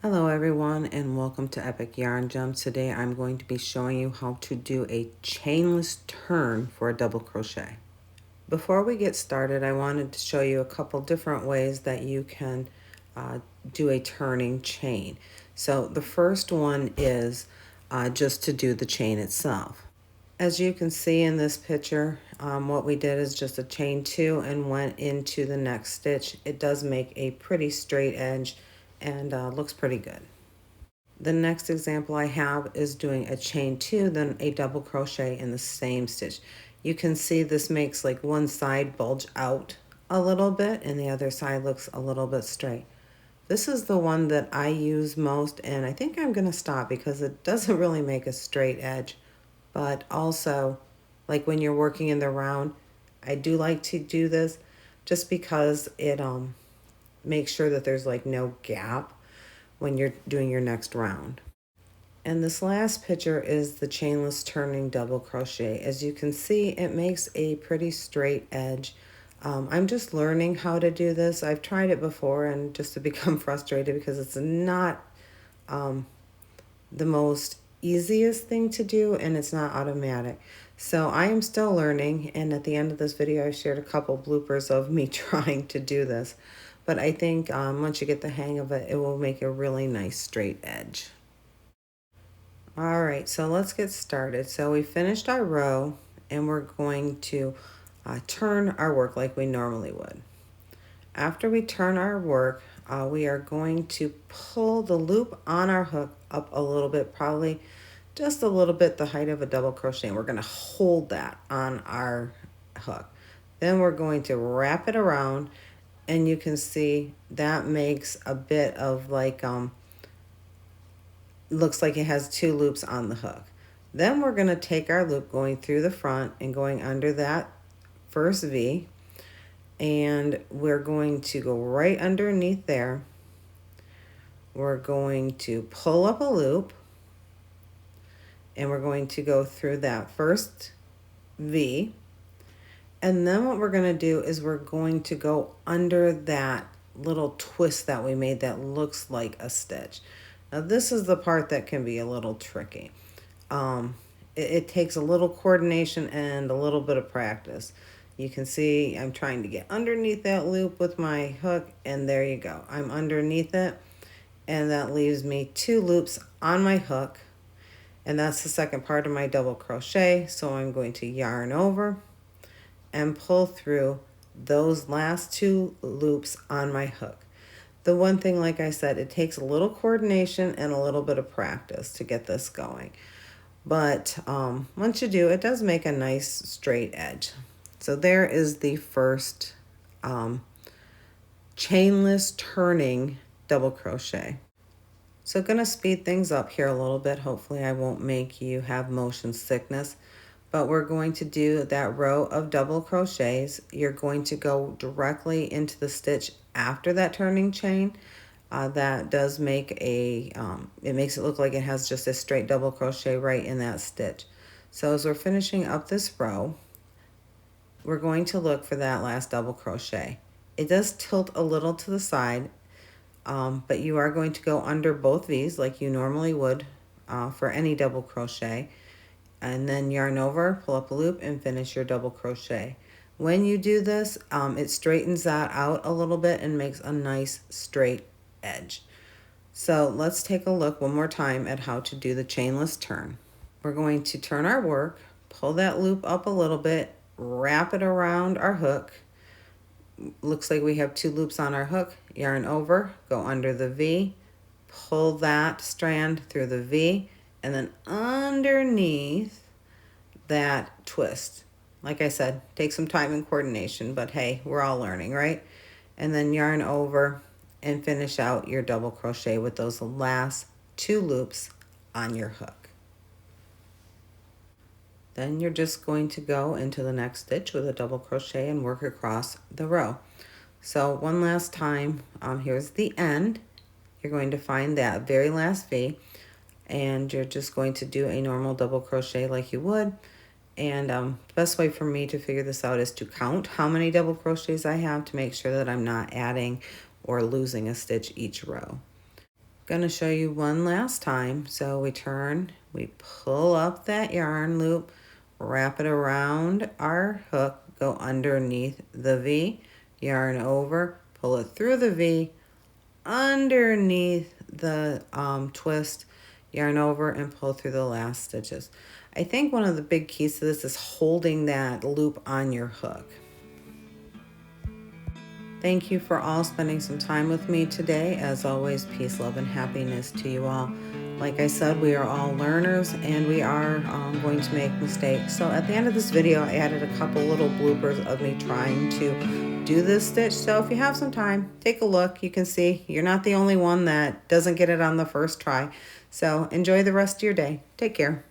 Hello everyone and welcome to Epic Yarn Gems. Today I'm going to be showing you how to do a chainless turn for a double crochet. Before we get started, I wanted to show you a couple different ways that you can do a turning chain. So the first one is just to do the chain itself. As you can see in this picture, what we did is just a chain 2 and went into the next stitch. It does make a pretty straight edge and looks pretty good. The next example I have is doing a chain 2, then a double crochet in the same stitch. You can see this makes like one side bulge out a little bit and the other side looks a little bit straight. This is the one that I use most, and I think I'm going to stop because it doesn't really make a straight edge. But also, like when you're working in the round, I do like to do this just because it makes sure that there's like no gap when you're doing your next round. And this last picture is the chainless turning double crochet. As you can see, it makes a pretty straight edge. I'm just learning how to do this. I've tried it before and just to become frustrated because it's not the most easiest thing to do and it's not automatic. So I am still learning, and at the end of this video I shared a couple bloopers of me trying to do this. But I think once you get the hang of it, it will make a really nice straight edge. All right, so let's get started. So we finished our row and we're going to turn our work like we normally would. After we turn our work, we are going to pull the loop on our hook up a little bit, probably just a little bit the height of a double crochet, and we're going to hold that on our hook. Then we're going to wrap it around, and you can see that makes a bit of like looks like it has 2 loops on the hook. Then we're going to take our loop going through the front and going under that first V, and we're going to go right underneath there. We're going to pull up a loop and we're going to go through that first V, and then what we're going to do is we're going to go under that little twist that we made that looks like a stitch. Now this is the part that can be a little tricky. It takes a little coordination and a little bit of practice. You can see I'm trying to get underneath that loop with my hook, and there you go. I'm underneath it, and that leaves me 2 loops on my hook, and that's the second part of my double crochet. So I'm going to yarn over and pull through those last 2 loops on my hook. The one thing, like I said, it takes a little coordination and a little bit of practice to get this going. But once you do, it does make a nice straight edge. So there is the first chainless turning double crochet. So going to speed things up here a little bit. Hopefully I won't make you have motion sickness. But we're going to do that row of double crochets. You're going to go directly into the stitch after that turning chain. That does make a, it makes it look like it has just a straight double crochet right in that stitch. So as we're finishing up this row, we're going to look for that last double crochet. It does tilt a little to the side, but you are going to go under both V's like you normally would for any double crochet. And then yarn over, pull up a loop, and finish your double crochet. When you do this, it straightens that out a little bit and makes a nice straight edge. So let's take a look one more time at how to do the chainless turn. We're going to turn our work, pull that loop up a little bit, wrap it around our hook. Looks like we have 2 loops on our hook. Yarn over, go under the V, pull that strand through the V, and then underneath that twist. Like I said, take some time and coordination, but hey, we're all learning, right? And then yarn over and finish out your double crochet with those last 2 loops on your hook. Then you're just going to go into the next stitch with a double crochet and work across the row. So one last time, here's the end. You're going to find that very last V, and you're just going to do a normal double crochet like you would. And the best way for me to figure this out is to count how many double crochets I have to make sure that I'm not adding or losing a stitch each row. Going to show you one last time. So we turn, we pull up that yarn loop, wrap it around our hook, go underneath the V, yarn over, pull it through the V, underneath the twist, yarn over, and pull through the last stitches. I think one of the big keys to this is holding that loop on your hook. Thank you for all spending some time with me today. As always, peace, love, and happiness to you all. Like I said, we are all learners and we are going to make mistakes. So at the end of this video, I added a couple little bloopers of me trying to do this stitch. So if you have some time, take a look. You can see you're not the only one that doesn't get it on the first try. So enjoy the rest of your day. Take care.